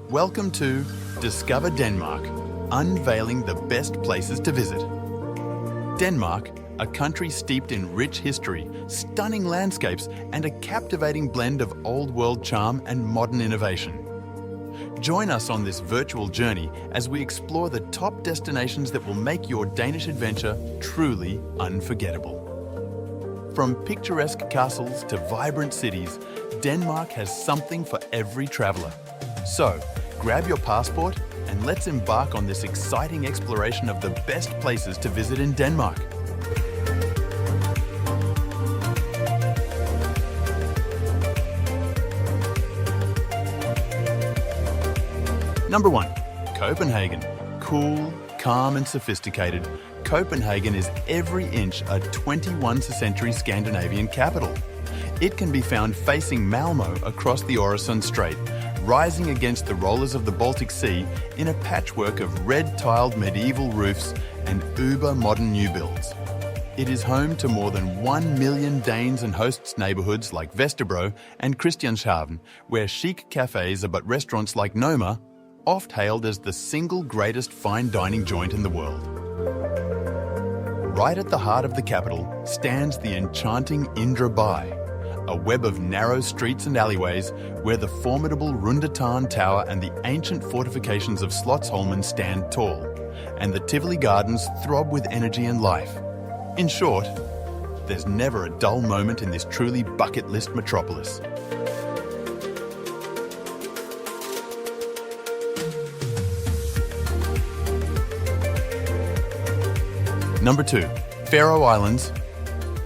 Welcome to Discover Denmark, unveiling the best places to visit. Denmark, a country steeped in rich history, stunning landscapes, and a captivating blend of old-world charm and modern innovation. Join us on this virtual journey as we explore the top destinations that will make your Danish adventure truly unforgettable. From picturesque castles to vibrant cities, Denmark has something for every traveller. So, grab your passport and let's embark on this exciting exploration of the best places to visit in Denmark. Number 1. Copenhagen. Cool, calm and sophisticated, Copenhagen is every inch a 21st century Scandinavian capital. It can be found facing Malmö across the Odense Strait, rising against the rollers of the Baltic Sea in a patchwork of red-tiled medieval roofs and uber-modern new builds. It is home to more than 1 million Danes and hosts neighbourhoods like Vesterbro and Christianshavn, where chic cafes are but restaurants like Noma, oft hailed as the single greatest fine dining joint in the world. Right at the heart of the capital stands the enchanting Indre By, a web of narrow streets and alleyways where the formidable Rundetårn Tower and the ancient fortifications of Slotsholmen stand tall, and the Tivoli Gardens throb with energy and life. In short, there's never a dull moment in this truly bucket list metropolis. Number 2. Faroe Islands.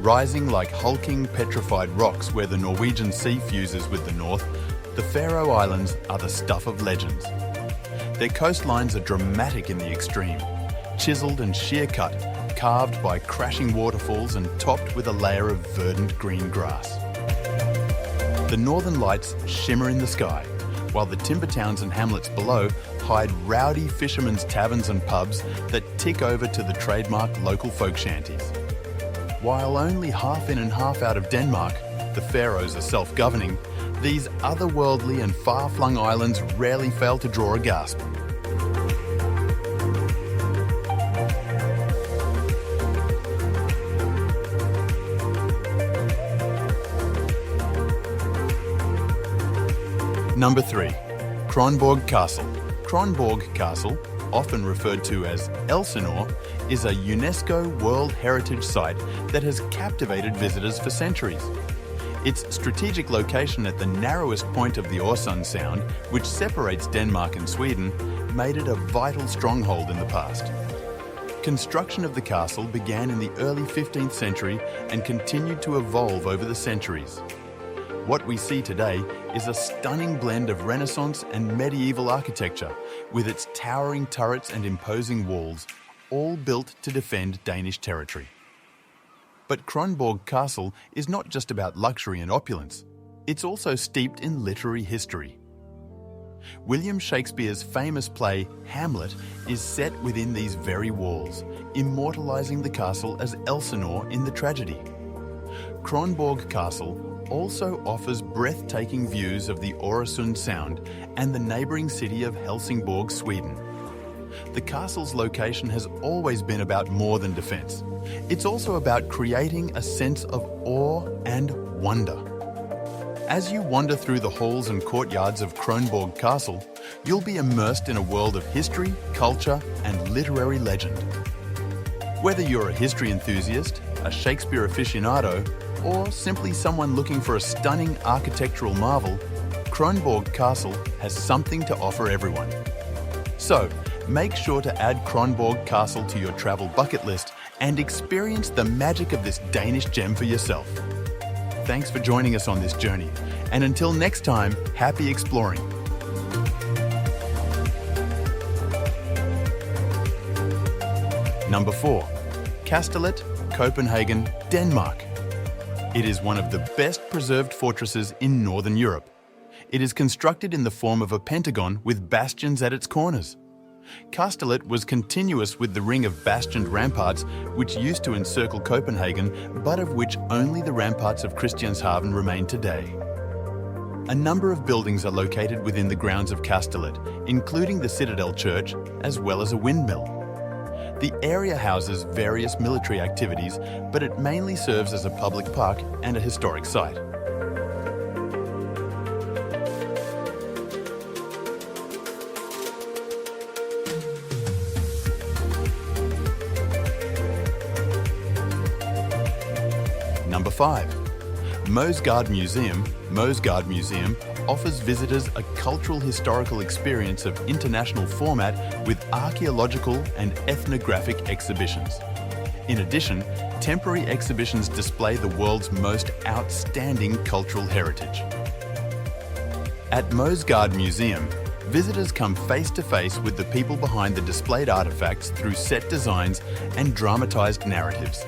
Rising like hulking petrified rocks where the Norwegian Sea fuses with the north, the Faroe Islands are the stuff of legends. Their coastlines are dramatic in the extreme, chiselled and shear-cut, carved by crashing waterfalls and topped with a layer of verdant green grass. The northern lights shimmer in the sky, while the timber towns and hamlets below hide rowdy fishermen's taverns and pubs that tick over to the trademark local folk shanties. While only half in and half out of Denmark, the Faroes are self-governing, these otherworldly and far-flung islands rarely fail to draw a gasp. Number 3. Kronborg Castle. Kronborg Castle, often referred to as Elsinore, is a UNESCO World Heritage Site that has captivated visitors for centuries. Its strategic location at the narrowest point of the Øresund Sound, which separates Denmark and Sweden, made it a vital stronghold in the past. Construction of the castle began in the early 15th century and continued to evolve over the centuries. What we see today is a stunning blend of Renaissance and medieval architecture, with its towering turrets and imposing walls, all built to defend Danish territory. But Kronborg Castle is not just about luxury and opulence, it's also steeped in literary history. William Shakespeare's famous play Hamlet is set within these very walls, immortalising the castle as Elsinore in the tragedy. Kronborg Castle also offers breathtaking views of the Øresund Sound and the neighbouring city of Helsingborg, Sweden. The castle's location has always been about more than defence. It's also about creating a sense of awe and wonder. As you wander through the halls and courtyards of Kronborg Castle, you'll be immersed in a world of history, culture and literary legend. Whether you're a history enthusiast, a Shakespeare aficionado, or simply someone looking for a stunning architectural marvel, Kronborg Castle has something to offer everyone. So, make sure to add Kronborg Castle to your travel bucket list and experience the magic of this Danish gem for yourself. Thanks for joining us on this journey, and until next time, happy exploring. Number 4. Kastellet, Copenhagen, Denmark. It is one of the best preserved fortresses in Northern Europe. It is constructed in the form of a pentagon with bastions at its corners. Kastellet was continuous with the ring of bastioned ramparts which used to encircle Copenhagen, but of which only the ramparts of Christianshavn remain today. A number of buildings are located within the grounds of Kastellet, including the Citadel Church, as well as a windmill. The area houses various military activities, but it mainly serves as a public park and a historic site. Number 5. Moesgaard Museum. Moesgaard Museum offers visitors a cultural historical experience of international format with archaeological and ethnographic exhibitions. In addition, temporary exhibitions display the world's most outstanding cultural heritage. At Moesgaard Museum, visitors come face to face with the people behind the displayed artifacts through set designs and dramatized narratives.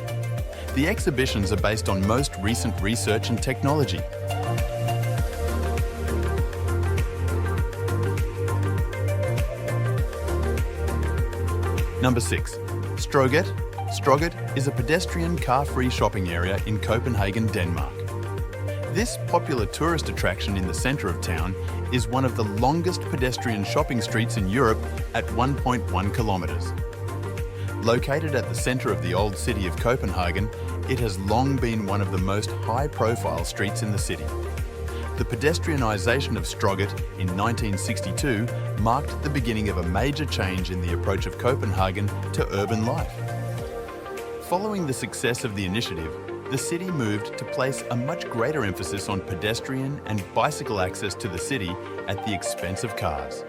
The exhibitions are based on most recent research and technology. Number 6. Stroget. Stroget is a pedestrian car-free shopping area in Copenhagen, Denmark. This popular tourist attraction in the centre of town is one of the longest pedestrian shopping streets in Europe at 1.1 kilometres. Located at the centre of the old city of Copenhagen, it has long been one of the most high-profile streets in the city. The pedestrianisation of Stroget in 1962 marked the beginning of a major change in the approach of Copenhagen to urban life. Following the success of the initiative, the city moved to place a much greater emphasis on pedestrian and bicycle access to the city at the expense of cars.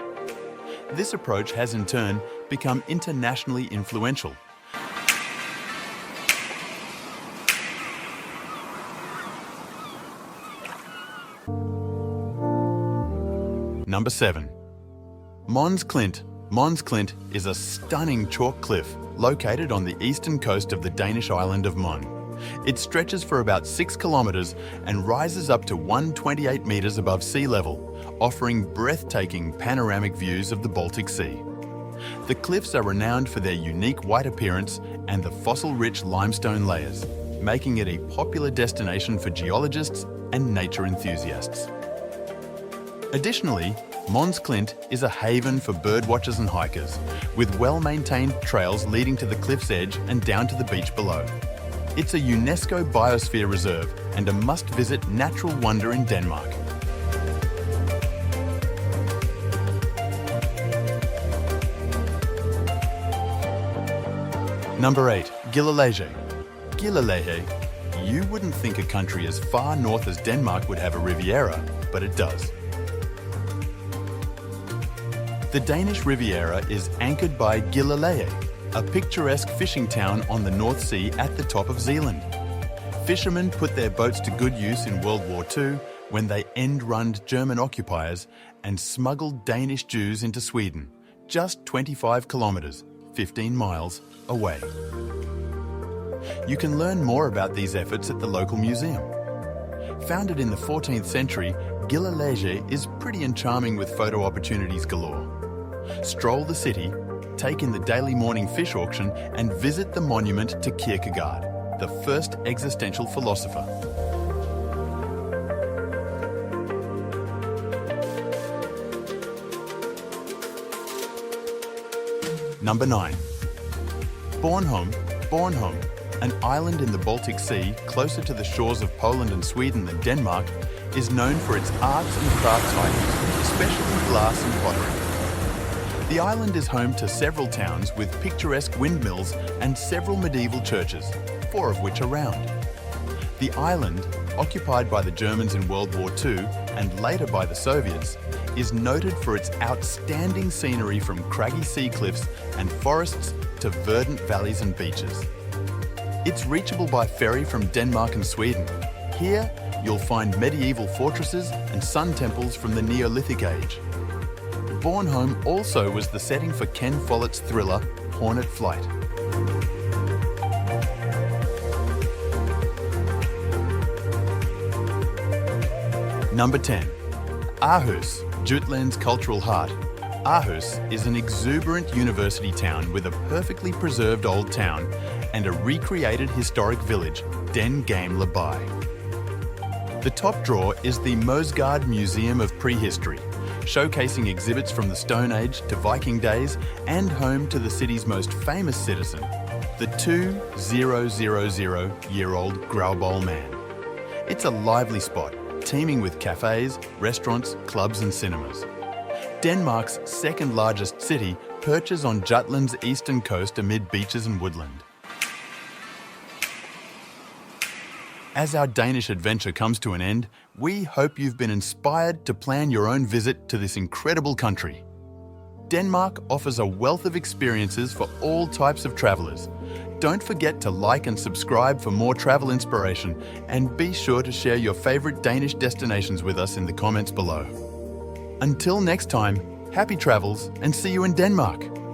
This approach has in turn become internationally influential. Number 7. Mons Klint. Mons Klint is a stunning chalk cliff located on the eastern coast of the Danish island of Mon. It stretches for about 6 kilometres and rises up to 128 metres above sea level, offering breathtaking panoramic views of the Baltic Sea. The cliffs are renowned for their unique white appearance and the fossil-rich limestone layers, making it a popular destination for geologists and nature enthusiasts. Additionally, Mons Klint is a haven for birdwatchers and hikers, with well-maintained trails leading to the cliff's edge and down to the beach below. It's a UNESCO Biosphere Reserve and a must-visit natural wonder in Denmark. Number 8. Gilleleje. Gilleleje. You wouldn't think a country as far north as Denmark would have a Riviera, but it does. The Danish Riviera is anchored by Gilleleje, a picturesque fishing town on the North Sea at the top of Zealand. Fishermen put their boats to good use in World War II when they end-runned German occupiers and smuggled Danish Jews into Sweden, just 25 kilometres, 15 miles, away. You can learn more about these efforts at the local museum. Founded in the 14th century, Gilleleje is pretty and charming with photo opportunities galore. Stroll the city, take in the daily morning fish auction and visit the monument to Kierkegaard, the first existential philosopher. Number 9. Bornholm. Bornholm, an island in the Baltic Sea closer to the shores of Poland and Sweden than Denmark, is known for its arts and crafts items, especially glass and pottery. The island is home to several towns with picturesque windmills and several medieval churches, 4 of which are round. The island, occupied by the Germans in World War II and later by the Soviets, is noted for its outstanding scenery from craggy sea cliffs and forests to verdant valleys and beaches. It's reachable by ferry from Denmark and Sweden. Here, you'll find medieval fortresses and sun temples from the Neolithic age. Bornholm also was the setting for Ken Follett's thriller, Hornet Flight. Number 10. Aarhus, Jutland's cultural heart. Aarhus is an exuberant university town with a perfectly preserved old town and a recreated historic village, Den Game Labai. The top drawer is the Mosgaard Museum of Prehistory, showcasing exhibits from the Stone Age to Viking days and home to the city's most famous citizen, the 2000-year-old Grauboll man. It's a lively spot, teeming with cafes, restaurants, clubs and cinemas. Denmark's second largest city perches on Jutland's eastern coast amid beaches and woodland. As our Danish adventure comes to an end, we hope you've been inspired to plan your own visit to this incredible country. Denmark offers a wealth of experiences for all types of travellers. Don't forget to like and subscribe for more travel inspiration, and be sure to share your favourite Danish destinations with us in the comments below. Until next time, happy travels and see you in Denmark!